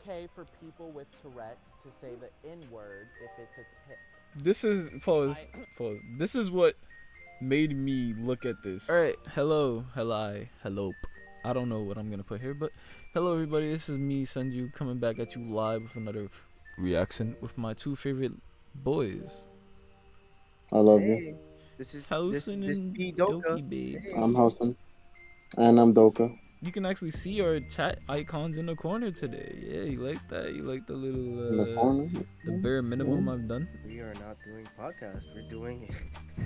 okay for people with Tourette's to say the N-word if it's a tic. This is pause. Pause. This is what made me look at this. All right, hello. I don't know what I'm gonna put here, but hello everybody. This is me, Sanju, coming back at you live with another reaction with my two favorite boys, I love you. Hey, this is Housen this and P Doka. Doki Babe. Hey, I'm Housen. And I'm Doka. You can actually see our chat icons in the corner today. Yeah, you like that? You like the In the little corner. the bare minimum I've done? we are not doing podcast. We're doing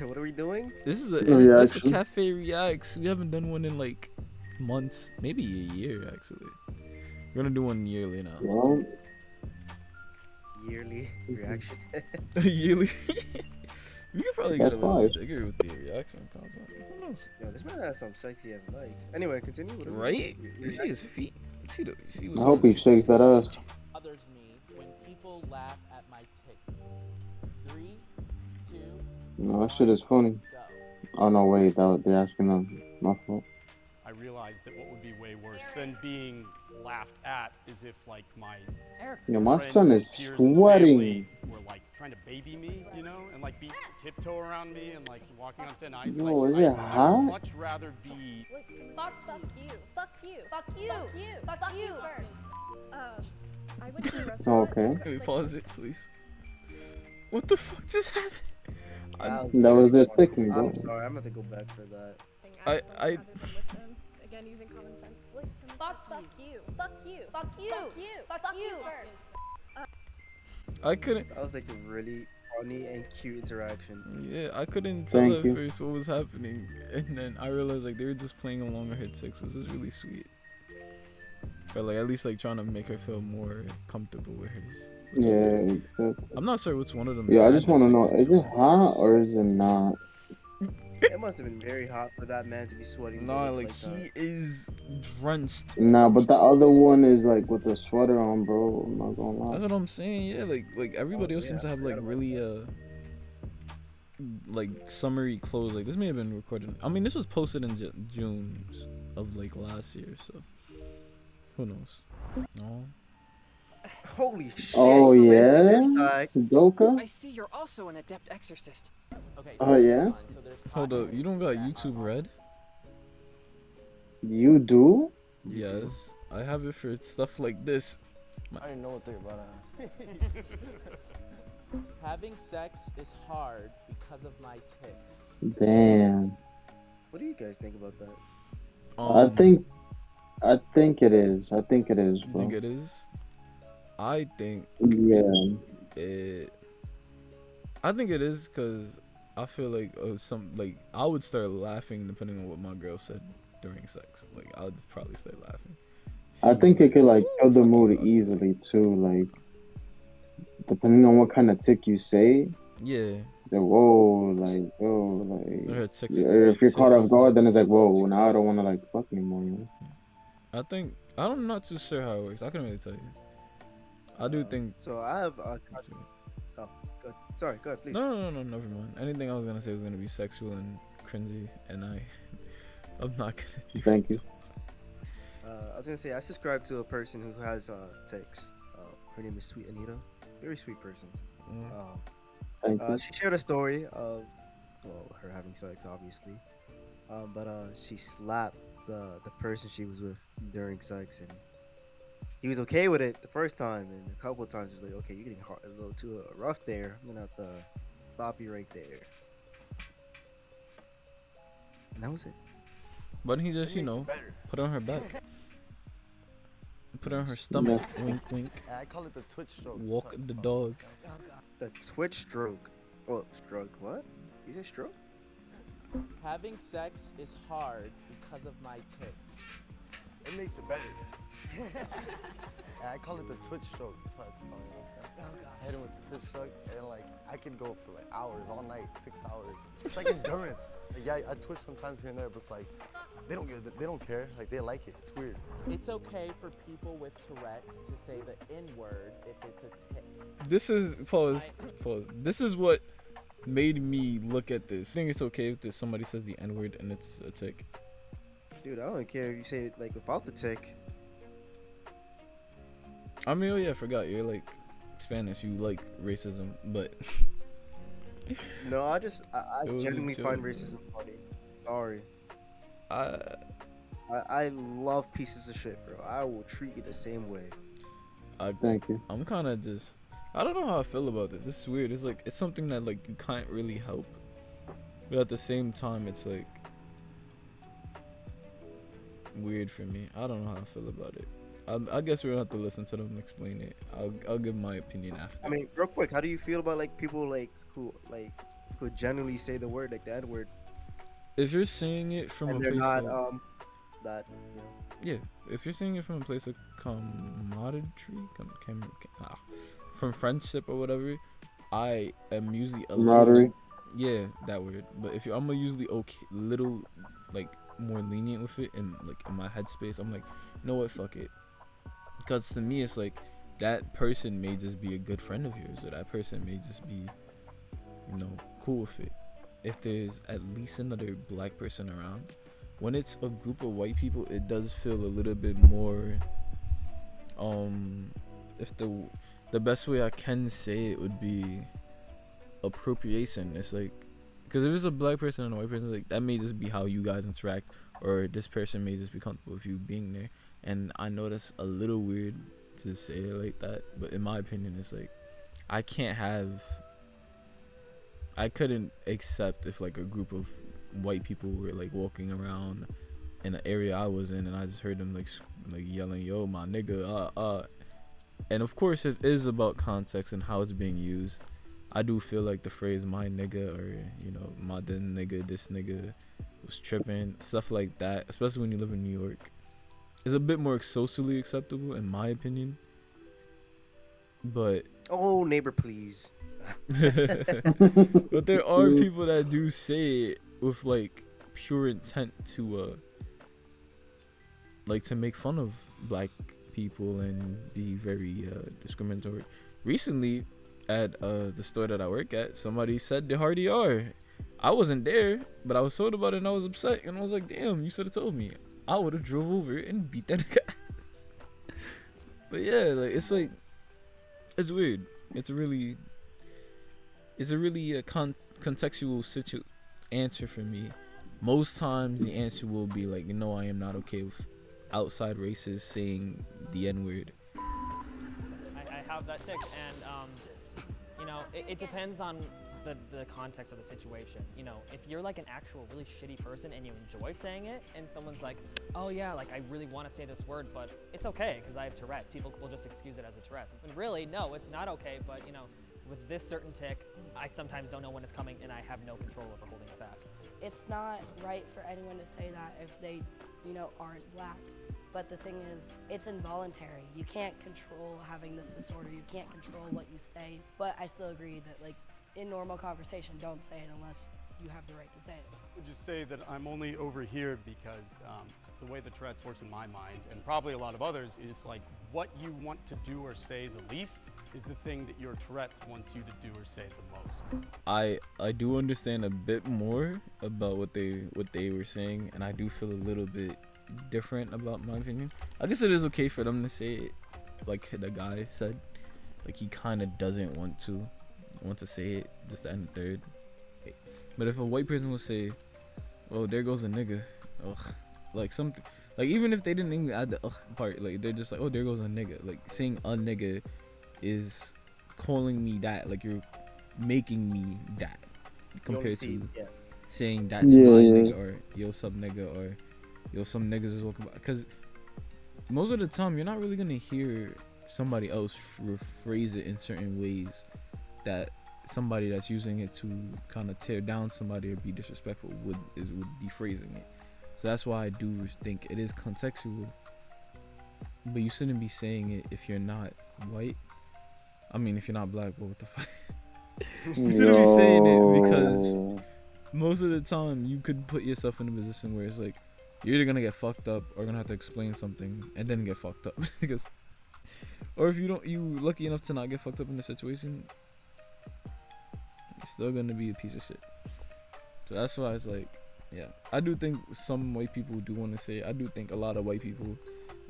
what are we doing? This is the Reaction. cafe reacts. We haven't done one in like months, maybe a year actually. We're gonna do one yearly now. Well, Yearly reaction. Yearly. We could probably That's get a little fine. bigger with the reaction content. Who knows? Yo, this man has some sexy ass legs. Anyway, continue. What are we Right? doing? You see his feet? You see what's I hope he shakes that ass. Bothers me when people laugh at my tics. 3, 2, No, that shit is funny. go. Oh no, wait, they're asking them. My fault. I realized that what would be way worse than being laughed at is if like my Yeah, my friends son and is peers and sweating. family were like trying to baby me, you know, and like be tiptoe around me and like walking on thin ice. Yo, Like is it I would hot? much rather be Fuck you. Fuck you. Fuck you. Fuck you. Fuck you first. I went to a restaurant. Okay. Can we pause it, please? What the fuck just happened? That was their funny. ticking, bro. I'm sorry. I'm gonna have to go back for that. I- Again, using common sense. Fuck you. Fuck you. Fuck you. Fuck you. Fuck you first. I couldn't. That was like a really funny and cute interaction. Yeah, I couldn't tell Thank at you. first what was happening, and then I realized like they were just playing along with her tics, which was really sweet. Or like at least like trying to make her feel more comfortable with hers. which was Yeah, good. exactly. I'm not sure which one of them. Yeah, I had just the want to tics, know, to be is it honest. hot or is it not? It must have been very hot for that man to be sweating. Nah, bullets like that. he is drenched. Nah, but the other one is like with the sweater on, bro. I'm not gonna That's lie. what I'm saying. Yeah, like everybody else seems to yeah, I have like forgot about really like summery clothes. Like this may have been recorded. I mean, this was posted in June of like last year, so who knows? Oh, Holy shit! Oh he went to yeah, their side. Doka. I see you're also an adept exorcist. Okay. Oh, this is yeah? fun. So there's hold hot up, you don't got YouTube Red? You do? Yes, I have it for stuff like this. I didn't know what they're about to ask. Having sex is hard because of my tics. Damn. What do you guys think about that? I think it is. I think it is, You bro. think it is? I think Yeah. it. I think it is because I feel like I would start laughing depending on what my girl said during sex. Like I would probably start laughing. I think it could like kill the Fuck mood you, easily too. Like depending on what kind of tick you say. Yeah. It's like whoa, like whoa, like. Her tics. Yeah, her if you're caught tics- off guard, then it's like whoa. Now I don't want to like fuck anymore. You know? I'm not too sure how it works. I couldn't really tell you. I do think. So I have. Oh, good. Sorry. Go ahead, please. No, never mind. Anything I was gonna say was gonna be sexual and cringy, and I'm not gonna do Thank it. you. I was gonna say I subscribe to a person who has tics. Her name is Sweet Anita. Very sweet person. Thank you. She shared a story of her having sex, obviously. But she slapped the person she was with during sex, and he was okay with it the first time, and a couple of times he was like, "Okay, you're getting a little too rough there. I'm gonna have to stop you right there." And that was it. But he just, put her on her back, put her on her stomach. Wink, wink. I call it the twitch stroke. Walk the dog. The twitch stroke. Oh, stroke. What? You said stroke? Having sex is hard because of my tics. It makes it better. I call it the twitch stroke. That's what I was calling it. I hit him with the twitch stroke, and like I can go for like hours, all night, 6 hours. It's like endurance. Like, yeah, I twitch sometimes here and there, but it's like they don't care. Like they like it. It's weird. It's okay for people with Tourette's to say the N-word if it's a tic. This is pause. This is what made me look at this. I think it's okay if somebody says the N-word and it's a tick. Dude, I don't care if you say it like without the tick. I mean, oh yeah, I forgot you're like Spanish. You like racism, but No, I It was a genuinely find joke, racism funny. Sorry. I I love pieces of shit, bro. I will treat you the same way. Thank you. I'm kind of just I don't know how I feel about this. It's weird. It's like it's something that like you can't really help, but at the same time, it's like weird for me. I don't know how I feel about it. I guess we're gonna have to listen to them explain it. I'll give my opinion after. I mean, real quick, how do you feel about like people who genuinely say the word like the N word If you're saying it from and a they're place not of, that yeah, if you're saying it from a place of camaraderie, from friendship or whatever, I am usually a Camaraderie. little, yeah, that word. But if I'm usually little like more lenient with it, and like in my headspace, I'm like, you know what, fuck it, because to me it's like that person may just be a good friend of yours, or that person may just be, cool with it. If there's at least another black person around, when it's a group of white people, it does feel a little bit more, if the best way I can say it would be appropriation. It's like, because if it's a black person and a white person, like that may just be how you guys interact, or this person may just be comfortable with you being there. And I know that's a little weird to say it like that, but in my opinion, it's like I couldn't accept if like a group of white people were like walking around in an area I was in, and I just heard them like yelling, "Yo, my nigga," and of course it is about context and how it's being used. I do feel like the phrase "my nigga" or "my then nigga," "this nigga" was tripping, stuff like that, especially when you live in New York, is a bit more socially acceptable in my opinion. But oh, neighbor, please. but there are people that do say it with like pure intent to to make fun of black people and be very discriminatory. Recently at the store that I work at, somebody said the hard ER. I wasn't there, but I was told about it and I was upset, and I was like, damn, you should have told me. I would have drove over and beat that guy. But yeah, like it's weird. It's a really contextual answer for me. Most times the answer will be like, I am not okay with outside races saying the N-word. I have that tic, and it depends on the context of the situation. If you're like an actual really shitty person and you enjoy saying it, and someone's like, oh yeah, like I really want to say this word, but it's okay because I have Tourette's, people will just excuse it as a Tourette's. And really, no, it's not okay, but with this certain tic, I sometimes don't know when it's coming, and I have no control over holding it back. It's not right for anyone to say that if they, aren't black. But the thing is, it's involuntary. You can't control having this disorder. You can't control what you say. But I still agree that, like, in normal conversation, don't say it unless you have the right to say it. I would just say that I'm only over here because it's the way the Tourette's works in my mind, and probably a lot of others, is like what you want to do or say the least is the thing that your Tourette's wants you to do or say the most. I do understand a bit more about what they were saying, and I do feel a little bit different about my opinion. I guess it is okay for them to say it, like the guy said, like he kind of doesn't want to say it, just the end third. But if a white person would say, "Oh, there goes a nigga," ugh, like something, like even if they didn't even add the ugh part, like they're just like, "Oh, there goes a nigga." Like saying a nigga is calling me that, like you're making me that, compared to saying that's my nigga, or yo sub nigga, or yo some niggas is walking by. Because most of the time you're not really gonna hear somebody else rephrase it in certain ways that somebody that's using it to kind of tear down somebody or be disrespectful would be phrasing it. So that's why I do think it is contextual, but you shouldn't be saying it if you're not white. I mean, if you're not black, but what the fuck? You shouldn't be saying it because most of the time you could put yourself in a position where it's like you're either gonna get fucked up or gonna have to explain something and then get fucked up. Because, or if you lucky enough to not get fucked up in the situation, you're still gonna be a piece of shit. So that's why it's like, yeah, I do think some white people do want to say it. I do think a lot of white people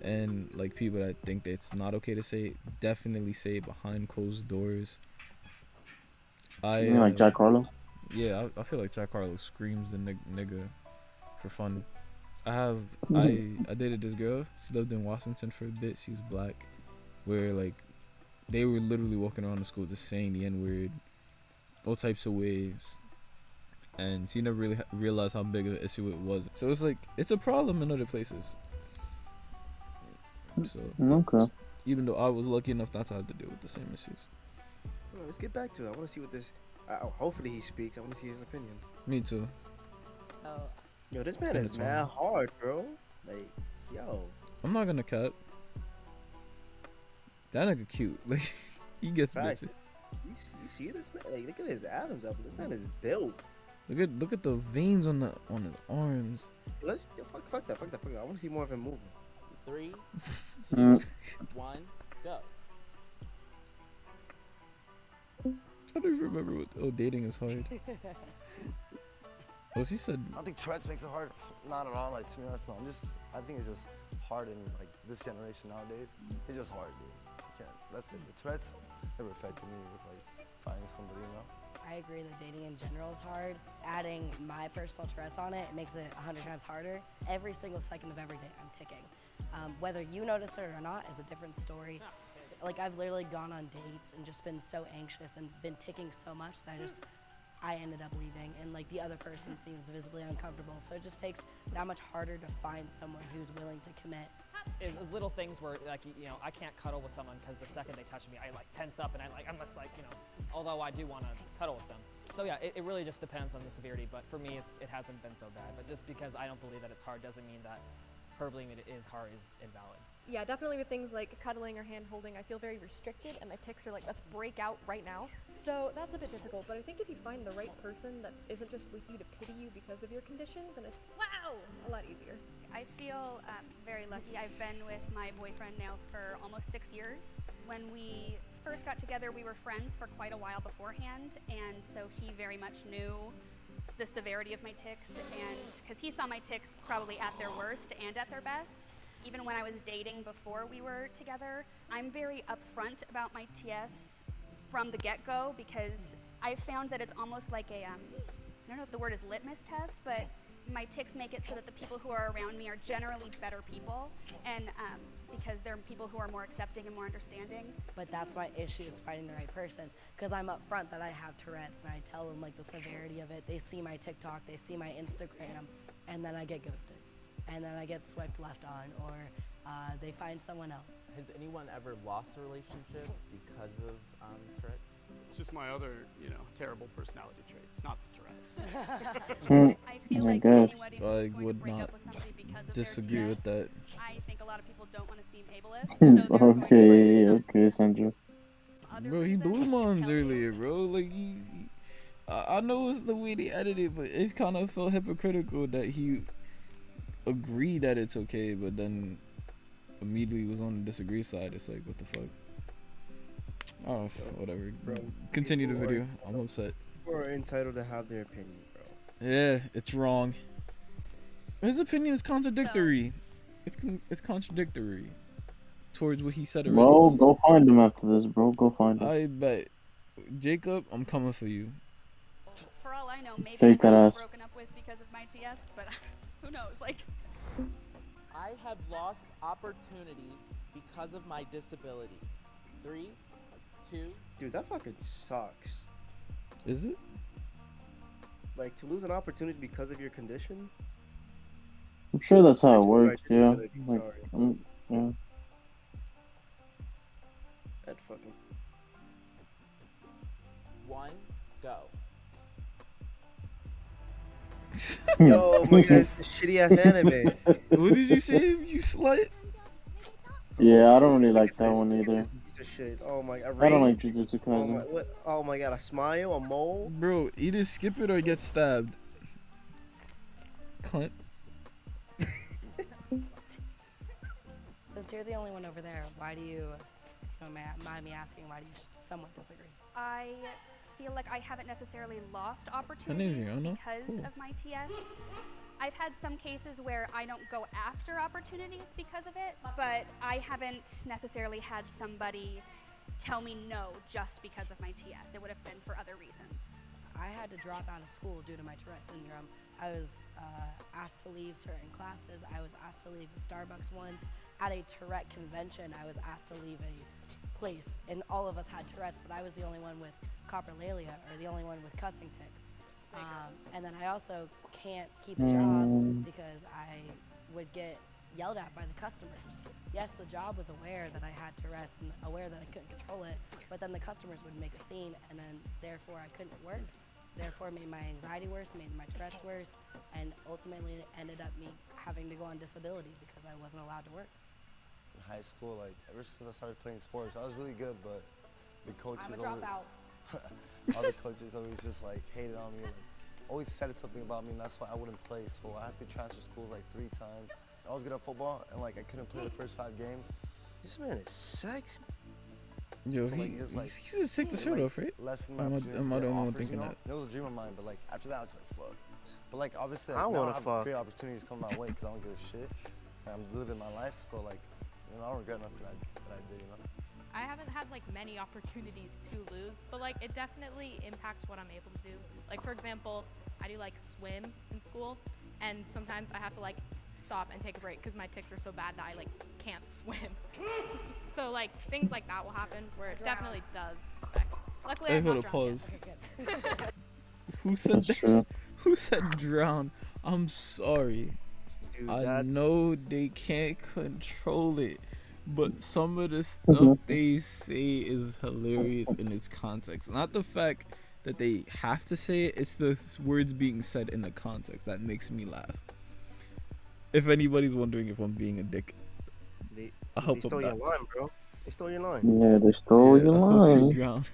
and like people that think that it's not okay to say it, definitely say it behind closed doors. I You mean like Jack Harlow? Yeah, I feel like Jack Harlow screams the nigga for fun. I dated this girl. She lived in Washington for a bit. She's black. Where like they were literally walking around the school just saying the N-word, all types of ways, and she never really realized how big of an issue it was. So it's like it's a problem in other places. So Okay. even though I was lucky enough not to have to deal with the same issues. Well, let's get back to it. I want to see what this. Hopefully he speaks. I want to see his opinion. Me too. Yo, this man is mad hard, bro. Like, yo. I'm not gonna cut. That nigga cute. Like he gets Facts. bitches. You see this man? Like, look at his Adam's apple. This man is built. Look at the veins on his arms. Let's fuck that. I want to see more of him moving. 3, 2, 1, go. I don't even remember what. Oh, dating is hard. Oh, she said. I don't think Tourette's makes it hard. Not at all. Like, to be honest, no. I think it's just hard in like this generation nowadays. It's just hard, dude. You can't. That's it. But Tourette's never affected me with like finding somebody, you know. I agree that dating in general is hard. Adding my personal Tourette's on it, it makes it 100 times harder. Every single second of every day, I'm ticking. Whether you notice it or not is a different story. Like, I've literally gone on dates and just been so anxious and been ticking so much that I ended up leaving, and like the other person seems visibly uncomfortable. So it just takes that much harder to find someone who's willing to commit. Is little things where like I can't cuddle with someone because the second they touch me I like tense up and I'm just like although I do want to cuddle with them. So yeah, it really just depends on the severity. But for me it hasn't been so bad. But just because I don't believe that it's hard doesn't mean that her believing it is hard is invalid. Yeah, definitely with things like cuddling or hand holding, I feel very restricted and my tics are like, let's break out right now. So that's a bit difficult, but I think if you find the right person that isn't just with you to pity you because of your condition, then it's, wow, a lot easier. I feel very lucky. I've been with my boyfriend now for almost 6 years. When we first got together, we were friends for quite a while beforehand, and so he very much knew the severity of my tics, and because he saw my tics probably at their worst and at their best. Even when I was dating before we were together, I'm very upfront about my TS from the get-go because I've found that it's almost like a, I don't know if the word is litmus test, but my tics make it so that the people who are around me are generally better people, and because they're people who are more accepting and more understanding. But that's my issue, is finding the right person, because I'm upfront that I have Tourette's and I tell them like the severity of it. They see my TikTok, they see my Instagram, and then I get ghosted. And then I get swiped left on, or they find someone else. Has anyone ever lost a relationship because of Tourette's? It's just my other, terrible personality traits, not the Tourette's. I feel like anybody who's going to would break not up with somebody because of disagree their with TS, that. I think a lot of people don't want to seem ableist, so they're going to find Okay, Sandra. Bro, he blew mines earlier, bro. Like I know it's the way they edited it, but it kind of felt hypocritical that he agreed that it's okay, but then immediately was on the disagree side. It's like, what the fuck? Oh, whatever. Bro, continue the video. I'm upset. People are entitled to have their opinion, bro. Yeah, it's wrong. His opinion is contradictory. It's contradictory towards what he said already. Bro, go find him after this, bro. Go find him. I bet. Jacob, I'm coming for you. For all I know, maybe Take that I'm ass. broken up with because of my TS, but who knows? Like, I have lost opportunities because of my disability. 3, 2. Dude, that fucking sucks. Is it? Like, to lose an opportunity because of your condition? I'm sure that's how it Right, works, yeah. disability, Like, sorry. yeah. That fucking... 1, go. Yo, my God, it's a shitty ass anime. What did you say, you slut? Yeah, I don't really like that one either. This piece of shit. Oh my, I don't like Jujutsu Oh my, Kaisen. what? Oh my God, a smile, a mole. Bro, either skip it or get stabbed. Cunt. Since you're the only one over there, why do you, if you don't mind me asking, why do you somewhat disagree? I feel like I haven't necessarily lost name's opportunities Rihanna? because Cool. of my TS. I've had some cases where I don't go after opportunities because of it, but I haven't necessarily had somebody tell me no just because of my TS. It would have been for other reasons. I had to drop out of school due to my Tourette syndrome. I was asked to leave certain classes. I was asked to leave Starbucks once. At a Tourette convention, I was asked to leave a place, and all of us had Tourette's, but I was the only one with coprolalia, or the only one with cussing tics. And then I also can't keep a job because I would get yelled at by the customers. Yes, the job was aware that I had Tourette's and aware that I couldn't control it, but then the customers would make a scene, and then therefore I couldn't work. Therefore made my anxiety worse, made my Tourette's worse, and ultimately it ended up me having to go on disability because I wasn't allowed to work. In high school, like ever since I started playing sports, I was really good, but the coaches I'm a dropout. all the coaches always just like hated on me, like, always said something about me, and that's why I wouldn't play. So I had to transfer schools like 3 times. I was good at football, and like I couldn't play the first 5 games. This man is sexy. Yo, So, like, he just take the shirt off, right? Lessen my Am I the only one offers, thinking you know? that? It was a dream of mine, but like after that, I was like, fuck. But like obviously, I like, now wanna I have fuck. great opportunities come my way because I don't give a shit. And I'm living my life, so like, you know, I don't regret nothing that I did, you know. I haven't had like many opportunities to lose, but like it definitely impacts what I'm able to do. Like for example, I do like swim in school, and sometimes I have to like stop and take a break because my tics are so bad that I like can't swim. So like things like that will happen where it definitely does affect. Luckily, Hey, I'm hold not up, drowned pause. yet. Who said That's true. Who said drown? I'm sorry. Dude, I that's know they can't control it, but some of the stuff they say is hilarious in its context. Not the fact that they have to say it, it's the words being said in the context that makes me laugh. If anybody's wondering if I'm being a dick, they, I hope they stole I'm your not. line, bro. They stole your line. Yeah, they stole Yeah, your I hope you line. drown.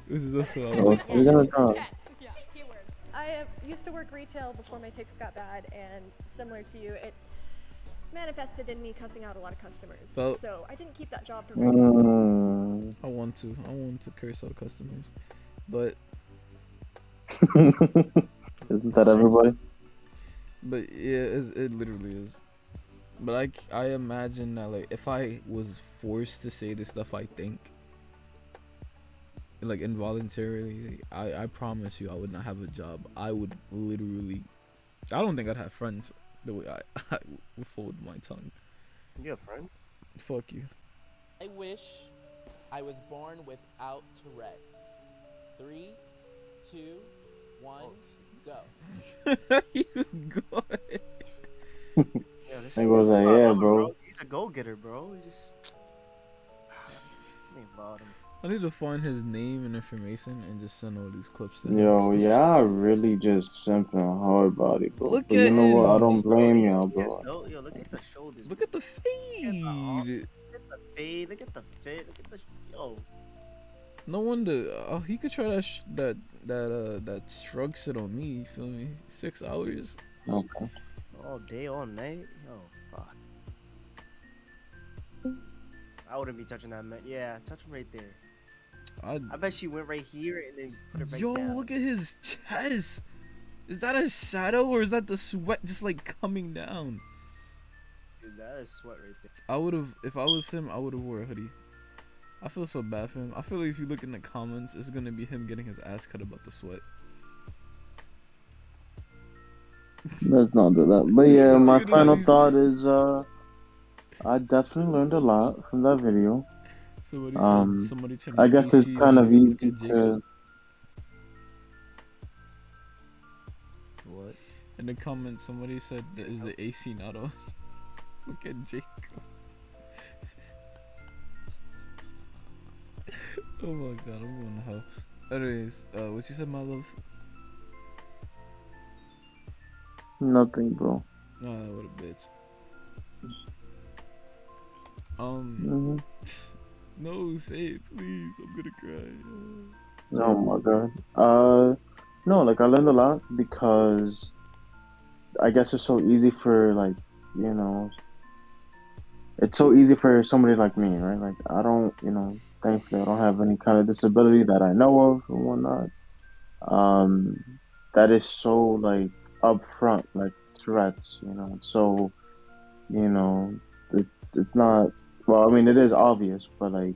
This is also Oh, you're gonna drown. Yeah, keyword. I used to work retail before my tics got bad, and similar to you, it manifested in me cussing out a lot of customers. Well- So I didn't keep that job for very long. Mm. I want to curse out customers, but Isn't that everybody? yeah, it literally is. But I imagine that like if I was forced to say the stuff I think, like involuntarily, I promise you I would not have a job. I would literally, I don't think I'd have friends the way I withhold my tongue. You have friends? Fuck you. I wish I was born without Tourette's. 3, 2, 1, go. You good. Yeah, this He goes like, yeah, bro. He's a go-getter, bro. He just think about him. I need to find his name and information and just send all these clips to him. Yo, y'all really just simping hard body, bro. Look But you at know what? I him. don't blame y'all, bro. Yo, look at the shoulders. Look at the fade. Look at the fade. Look at the fit. Look at the yo. No wonder. He could try that shrug shit on me. You feel me? 6 hours. Okay. All day, all night. Yo, fuck. I wouldn't be touching that man. Yeah, touch him right there. I bet she went right here and then put it right Yo, down. look at his chest. Is that a shadow or is that the sweat just like coming down? Dude, that is sweat right there. I would have, if I was him, I would have wore a hoodie. I feel so bad for him. I feel like if you look in the comments, it's gonna be him getting his ass cut about the sweat. Let's not do that. But yeah, my Look at final this. thought is I definitely learned a lot from that video. Somebody said somebody turned I guess it's kind of easy to. What? In the comments, somebody said, "Is the AC not on?" Look at Jacob. Oh my god, I'm going to hell. Anyways, what you said, my love? Nothing, bro. Ah, what a bitch. No, say it, please. I'm gonna cry. Oh my god. No, like I learned a lot because I guess it's so easy for like, you know, it's so easy for somebody like me, right? Like I don't, you know, thankfully I don't have any kind of disability that I know of or whatnot. That is so like upfront, like Tourette's. You know, so you know, it's not. Well, I mean, it is obvious, but like,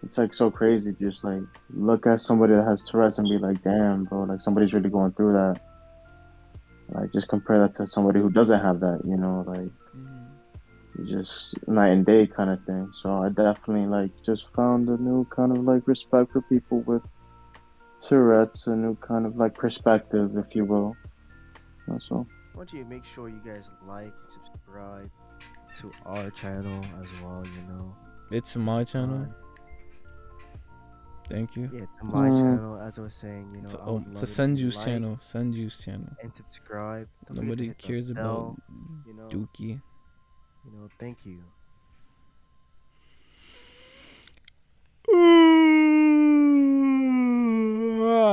it's like so crazy. Just like look at somebody that has Tourette's and be like, damn, bro, like somebody's really going through that. Like, just compare that to somebody who doesn't have that. You know, like just night and day kind of thing. So I definitely like just found a new kind of like respect for people with Tourette's, a new kind of like perspective, if you will. That's all. I want you to make sure you guys like and subscribe to our channel as well, you know. It's my channel. Thank you. Yeah, to my channel, as I was saying, you know, I would love it's it a if Send you Juice like channel. Send Juice channel. and subscribe. Don't forget to Nobody hit the cares about bell, you know. Dookie. You know, thank you.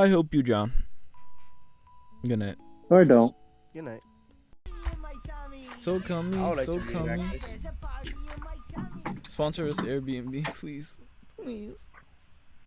I hope you drown. Good night. Or don't. Good night. So coming, I would like so to reenact coming. this. Sponsor us Airbnb, please. Please.